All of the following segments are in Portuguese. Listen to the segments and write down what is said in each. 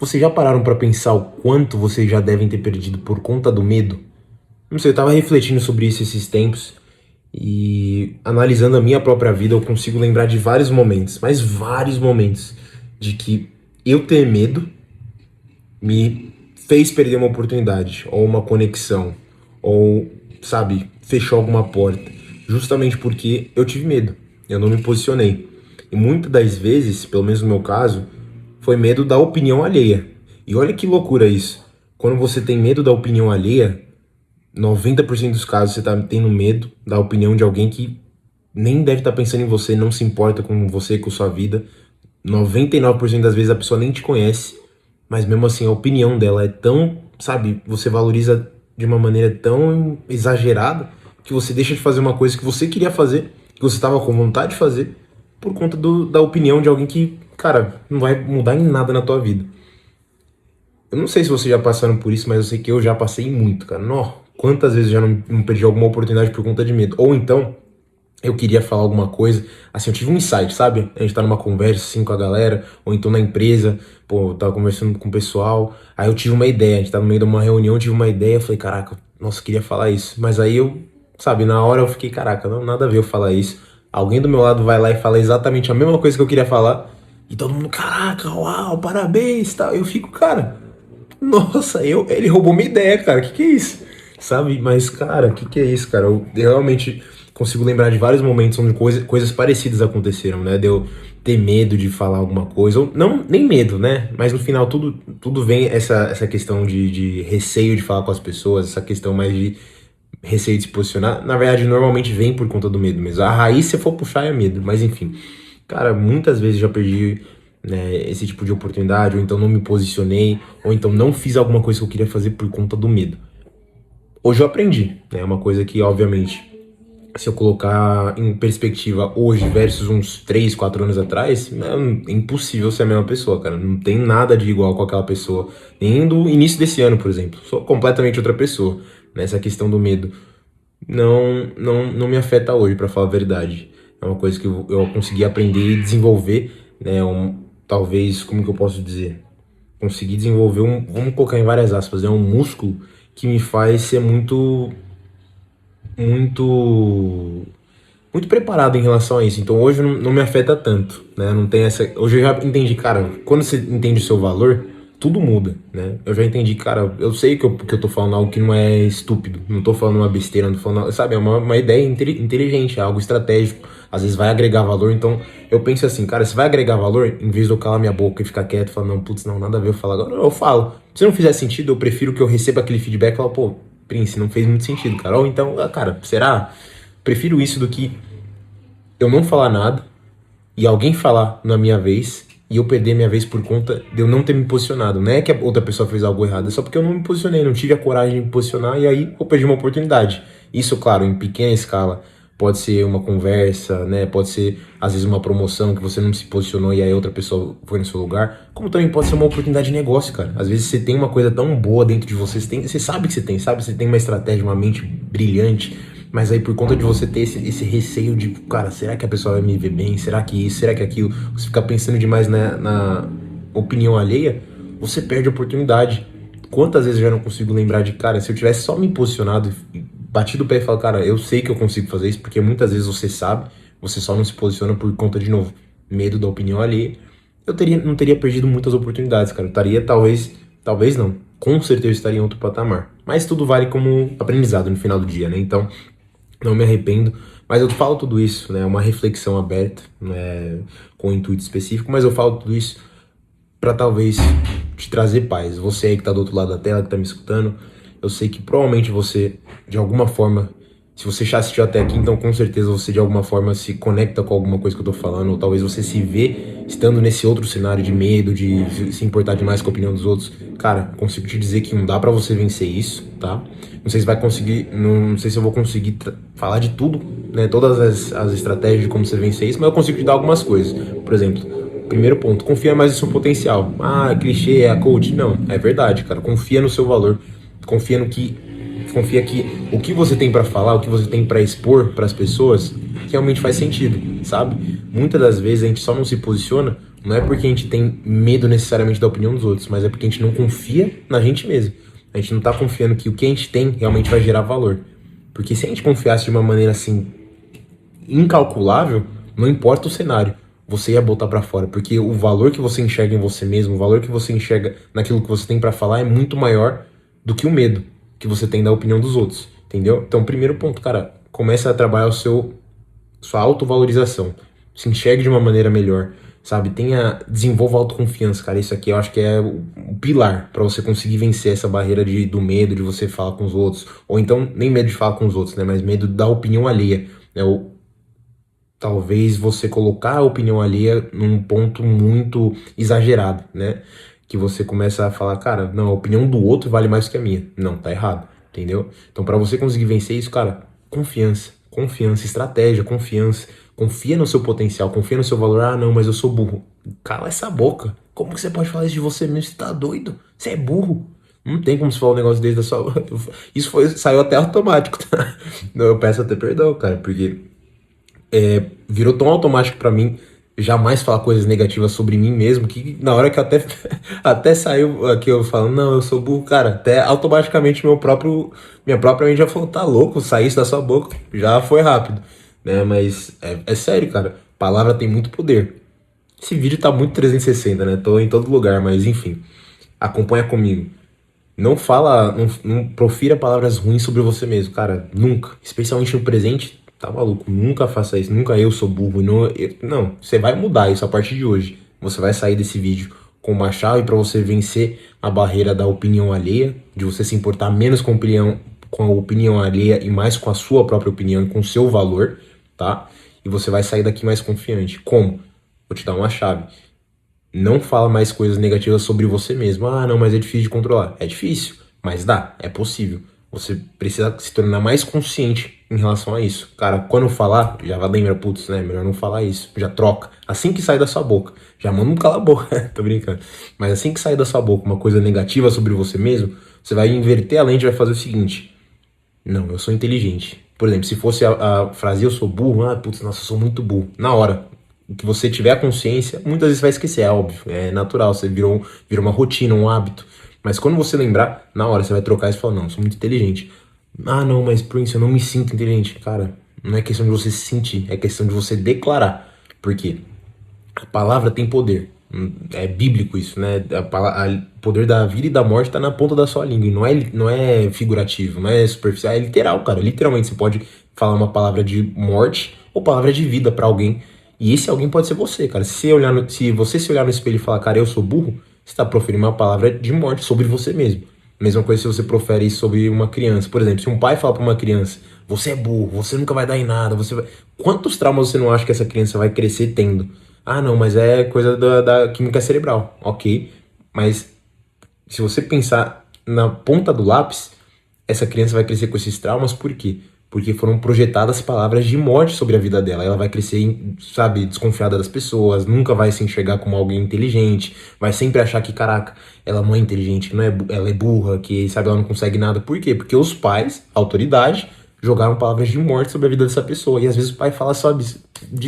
Vocês já pararam pra pensar o quanto vocês já devem ter perdido por conta do medo? Não sei, eu tava refletindo sobre isso esses tempos e analisando a minha própria vida, eu consigo lembrar de vários momentos, mas vários momentos, de que eu ter medo me fez perder uma oportunidade, ou uma conexão, ou, sabe, fechou alguma porta, justamente porque eu tive medo, eu não me posicionei. E muitas das vezes, pelo menos no meu caso, foi medo da opinião alheia. E olha que loucura isso. Quando você tem medo da opinião alheia, 90% dos casos você tá tendo medo da opinião de alguém que nem deve estar pensando em você, não se importa com você, com sua vida. 99% das vezes a pessoa nem te conhece, mas mesmo assim a opinião dela é tão, sabe, você valoriza de uma maneira tão exagerada que você deixa de fazer uma coisa que você queria fazer, que você estava com vontade de fazer, por conta da opinião de alguém que, cara, não vai mudar em nada na tua vida. Eu não sei se vocês já passaram por isso, mas eu sei que eu já passei muito, cara. Nó, quantas vezes eu já não perdi alguma oportunidade por conta de medo? Ou então, eu queria falar alguma coisa, assim, eu tive um insight, sabe? A gente tá numa conversa, assim, com a galera, ou então na empresa, pô, eu tava conversando com o pessoal, aí eu tive uma ideia, a gente tá no meio de uma reunião, eu tive uma ideia, eu falei, caraca, nossa, eu queria falar isso. Mas aí eu, sabe, na hora eu fiquei, caraca, não, nada a ver eu falar isso. Alguém do meu lado vai lá e fala exatamente a mesma coisa que eu queria falar, e todo mundo, caraca, uau, parabéns, tal. Eu fico, cara, nossa, ele roubou minha ideia, cara. Que é isso? Sabe? Mas, cara, que é isso, cara? Eu realmente consigo lembrar de vários momentos onde coisas parecidas aconteceram, né? De eu ter medo de falar alguma coisa, ou não, nem medo, né? Mas no final tudo vem essa questão de receio de falar com as pessoas, essa questão mais de receio de se posicionar. Na verdade, normalmente vem por conta do medo mesmo. A raiz, se for puxar, é medo, mas enfim. Cara, muitas vezes já perdi, né, esse tipo de oportunidade, ou então não me posicionei, ou então não fiz alguma coisa que eu queria fazer por conta do medo. Hoje eu aprendi, né? É uma coisa que, obviamente, se eu colocar em perspectiva hoje versus uns 3 4 anos atrás, é impossível ser a mesma pessoa, cara. Não tem nada de igual com aquela pessoa. Nem do início desse ano, por exemplo. Sou completamente outra pessoa. Nessa questão do medo não me afeta hoje, pra falar a verdade. É uma coisa que eu consegui aprender e desenvolver, né? Talvez, como que eu posso dizer? Consegui desenvolver vamos colocar em várias aspas, né? Um músculo que me faz ser muito, muito preparado em relação a isso. Então hoje não me afeta tanto, né? Não tem essa. Hoje eu já entendi, cara, quando você entende o seu valor, tudo muda, né? Eu já entendi, cara, eu sei que eu tô falando algo que não é estúpido, não tô falando uma besteira, não tô falando, sabe, é uma ideia inteligente, é algo estratégico, às vezes vai agregar valor, então eu penso assim, cara, se vai agregar valor, em vez de eu calar minha boca e ficar quieto, falar, não, putz, não, nada a ver eu falar agora, eu falo. Se não fizer sentido, eu prefiro que eu receba aquele feedback e falo, pô, Prince, não fez muito sentido, cara. Ou então, cara, será? Prefiro isso do que eu não falar nada e alguém falar na minha vez e eu perder minha vez por conta de eu não ter me posicionado. Não é que a outra pessoa fez algo errado, é só porque eu não me posicionei, não tive a coragem de me posicionar e aí eu perdi uma oportunidade. Isso, claro, em pequena escala. Pode ser uma conversa, né? Pode ser, às vezes, uma promoção que você não se posicionou e aí outra pessoa foi no seu lugar. Como também pode ser uma oportunidade de negócio, cara. Às vezes você tem uma coisa tão boa dentro de você, você sabe que você tem, sabe? Você tem uma estratégia, uma mente brilhante, mas aí por conta de você ter esse receio de, cara, será que a pessoa vai me ver bem? Será que isso? Será que aquilo? Você fica pensando demais na opinião alheia, você perde a oportunidade. Quantas vezes eu já não consigo lembrar de, cara, se eu tivesse só me posicionado e batido o pé e falado, cara, eu sei que eu consigo fazer isso, porque muitas vezes você sabe, você só não se posiciona por conta, de novo, medo da opinião alheia, não teria perdido muitas oportunidades, cara. Eu estaria, talvez não, com certeza estaria em outro patamar. Mas tudo vale como aprendizado no final do dia, né? Então, não me arrependo, mas eu falo tudo isso, né? É uma reflexão aberta, né? Com um intuito específico, mas eu falo tudo isso para talvez te trazer paz. Você aí que tá do outro lado da tela, que tá me escutando, eu sei que provavelmente você, de alguma forma, se você já assistiu até aqui, então com certeza você de alguma forma se conecta com alguma coisa que eu tô falando, ou talvez você se vê estando nesse outro cenário de medo, de se importar demais com a opinião dos outros. Cara, consigo te dizer que não dá pra você vencer isso, tá? Não sei se vai conseguir, não sei se eu vou conseguir falar de tudo, né? Todas as estratégias de como você vencer isso, mas eu consigo te dar algumas coisas. Por exemplo, primeiro ponto, confia mais no seu potencial. Ah, clichê, é a coach. Não, é verdade, cara. Confia no seu valor. Confia que o que você tem pra falar, o que você tem pra expor pras pessoas que realmente faz sentido, sabe? Muitas das vezes a gente só não se posiciona, não é porque a gente tem medo necessariamente da opinião dos outros, mas é porque a gente não confia na gente mesmo. A gente não tá confiando que o que a gente tem realmente vai gerar valor. Porque se a gente confiasse de uma maneira assim, incalculável, não importa o cenário, você ia botar pra fora, porque o valor que você enxerga em você mesmo, o valor que você enxerga naquilo que você tem pra falar é muito maior do que o medo que você tem da opinião dos outros, entendeu? Então, primeiro ponto, cara, começa a trabalhar sua autovalorização, se enxergue de uma maneira melhor, sabe? Desenvolva autoconfiança, cara, isso aqui eu acho que é o pilar pra você conseguir vencer essa barreira do medo de você falar com os outros, ou então, nem medo de falar com os outros, né, mas medo da opinião alheia, né, talvez você colocar a opinião alheia num ponto muito exagerado, né? Que você começa a falar, cara, não, a opinião do outro vale mais que a minha. Não, tá errado, entendeu? Então, pra você conseguir vencer isso, cara, confiança, estratégia, confiança. Confia no seu potencial, confia no seu valor. Ah, não, mas eu sou burro. Cala essa boca. Como que você pode falar isso de você mesmo? Você tá doido? Você é burro. Não tem como você falar um negócio desse da sua... Saiu até automático, tá? Eu peço até perdão, cara, porque virou tão automático pra mim jamais falar coisas negativas sobre mim mesmo, que na hora que até saiu aqui eu falando, não, eu sou burro, cara, até automaticamente minha própria mente já falou, tá louco, sair isso da sua boca, já foi rápido, né, mas é sério, cara, palavra tem muito poder. Esse vídeo tá muito 360, né, tô em todo lugar, mas enfim, acompanha comigo. Não profira palavras ruins sobre você mesmo, cara, nunca, especialmente no presente. Tá maluco, nunca faça isso, nunca eu sou burro, não, você vai mudar isso a partir de hoje. Você vai sair desse vídeo com uma chave para você vencer a barreira da opinião alheia, de você se importar menos com a opinião alheia e mais com a sua própria opinião e com o seu valor, tá? E você vai sair daqui mais confiante. Como? Vou te dar uma chave. Não fala mais coisas negativas sobre você mesmo. Ah, não, mas é difícil de controlar. É difícil, mas dá, é possível. Você precisa se tornar mais consciente em relação a isso. Cara, quando falar, já vai lembrar, putz, né? Melhor não falar isso. Já troca. Assim que sai da sua boca. Já manda um cala a boca. Tô brincando. Mas assim que sair da sua boca uma coisa negativa sobre você mesmo, você vai inverter a lente e vai fazer o seguinte. Não, eu sou inteligente. Por exemplo, se fosse a frase eu sou burro, ah, putz, nossa, eu sou muito burro. Na hora que você tiver a consciência, muitas vezes vai esquecer, é óbvio. É natural, você virou uma rotina, um hábito. Mas quando você lembrar, na hora você vai trocar isso e falar, não, eu sou muito inteligente. Ah, não, mas Prince, eu não me sinto inteligente. Cara, não é questão de você se sentir, é questão de você declarar. Por quê? A palavra tem poder. É bíblico isso, né? O poder da vida e da morte tá na ponta da sua língua. E não é figurativo, não é superficial, é literal, cara. Literalmente você pode falar uma palavra de morte ou palavra de vida pra alguém. E esse alguém pode ser você, cara. Se você se olhar no espelho e falar, cara, eu sou burro, você está proferindo uma palavra de morte sobre você mesmo. Mesma coisa se você profere isso sobre uma criança. Por exemplo, se um pai fala para uma criança, você é burro, você nunca vai dar em nada, Quantos traumas você não acha que essa criança vai crescer tendo? Ah, não, mas é coisa da química cerebral. Ok, mas se você pensar na ponta do lápis, essa criança vai crescer com esses traumas, por quê? Porque foram projetadas palavras de morte sobre a vida dela. Ela vai crescer, sabe, desconfiada das pessoas, nunca vai se enxergar como alguém inteligente, vai sempre achar que, caraca, ela não é inteligente, que não é, ela é burra, que, sabe, ela não consegue nada. Por quê? Porque os pais, a autoridade, jogaram palavras de morte sobre a vida dessa pessoa. E às vezes o pai fala só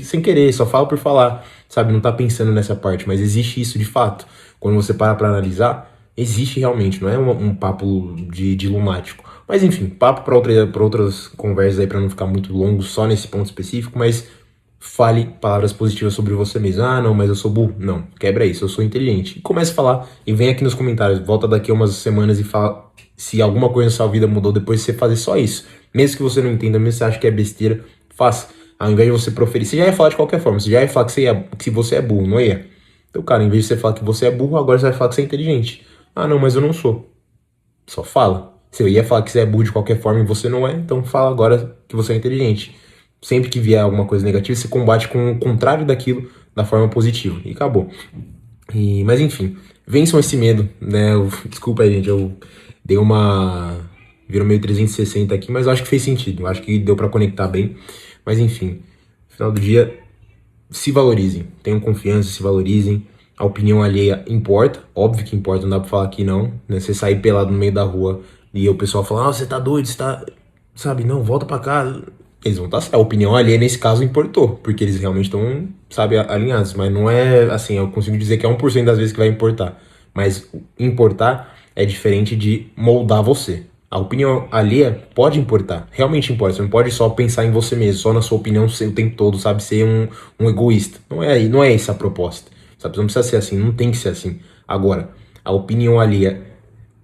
sem querer, só fala por falar, sabe, não tá pensando nessa parte, mas existe isso de fato. Quando você para pra analisar, existe realmente, não é um papo de lunático. Mas enfim, papo para outras conversas aí, para não ficar muito longo só nesse ponto específico, mas fale palavras positivas sobre você mesmo. Ah, não, mas eu sou burro. Não, quebra isso, eu sou inteligente. E comece a falar e vem aqui nos comentários, volta daqui a umas semanas e fala se alguma coisa na sua vida mudou depois de você fazer só isso. Mesmo que você não entenda, mesmo que você acha que é besteira, faça. Ao invés de você proferir, você já ia falar de qualquer forma, você já ia falar que você é burro, não ia? Então, cara, em vez de você falar que você é burro, agora você vai falar que você é inteligente. Ah, não, mas eu não sou. Só fala. Se eu ia falar que você é burro de qualquer forma e você não é, então fala agora que você é inteligente. Sempre que vier alguma coisa negativa, você combate com o contrário daquilo da forma positiva. E acabou. Mas enfim, vençam esse medo, né? Desculpa aí, gente, eu dei virou meio 360 aqui, mas eu acho que fez sentido. Eu acho que deu pra conectar bem. Mas enfim, no final do dia, se valorizem. Tenham confiança, se valorizem. A opinião alheia importa, óbvio que importa, não dá pra falar que não, né? Você sair pelado no meio da rua e o pessoal falar, ah, você tá doido, você tá... Sabe, não, volta pra casa. eles vão estar certos. A opinião alheia, nesse caso, importou, porque eles realmente estão, sabe, alinhados. Mas não é assim, eu consigo dizer que é 1% das vezes que vai importar. Mas importar é diferente de moldar você. A opinião alheia pode importar, realmente importa. Você não pode só pensar em você mesmo, só na sua opinião o tempo todo, sabe? Ser um egoísta. Não é essa a proposta. Sabe? Não precisa ser assim, não tem que ser assim. Agora, a opinião alheia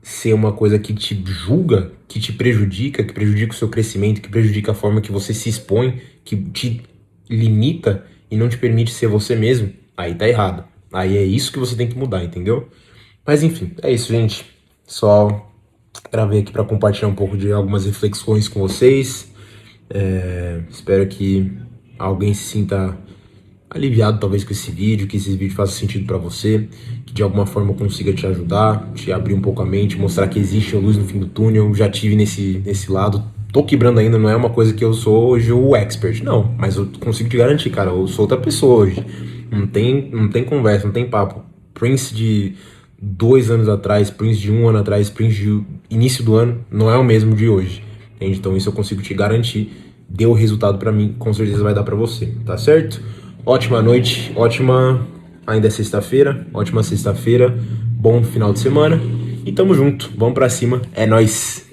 ser uma coisa que te julga, que te prejudica, que prejudica o seu crescimento, que prejudica a forma que você se expõe, que te limita e não te permite ser você mesmo, aí tá errado. Aí é isso que você tem que mudar, entendeu? Mas enfim, é isso, gente. Só gravei aqui para compartilhar um pouco de algumas reflexões com vocês. Espero que alguém se sinta aliviado talvez com esse vídeo, que esse vídeo faça sentido pra você, que de alguma forma eu consiga te ajudar, te abrir um pouco a mente, mostrar que existe a luz no fim do túnel. Já tive nesse lado, tô quebrando ainda, não é uma coisa que eu sou hoje o expert, não, mas eu consigo te garantir, cara, eu sou outra pessoa hoje. Não tem conversa, não tem papo. Prince de 2 anos atrás, Prince de 1 ano atrás, Prince de início do ano, não é o mesmo de hoje. Entende? Então isso eu consigo te garantir. Deu resultado pra mim, com certeza vai dar pra você, tá certo? Ótima noite, ainda é sexta-feira, ótima sexta-feira, bom final de semana e tamo junto, vamos pra cima, é nóis!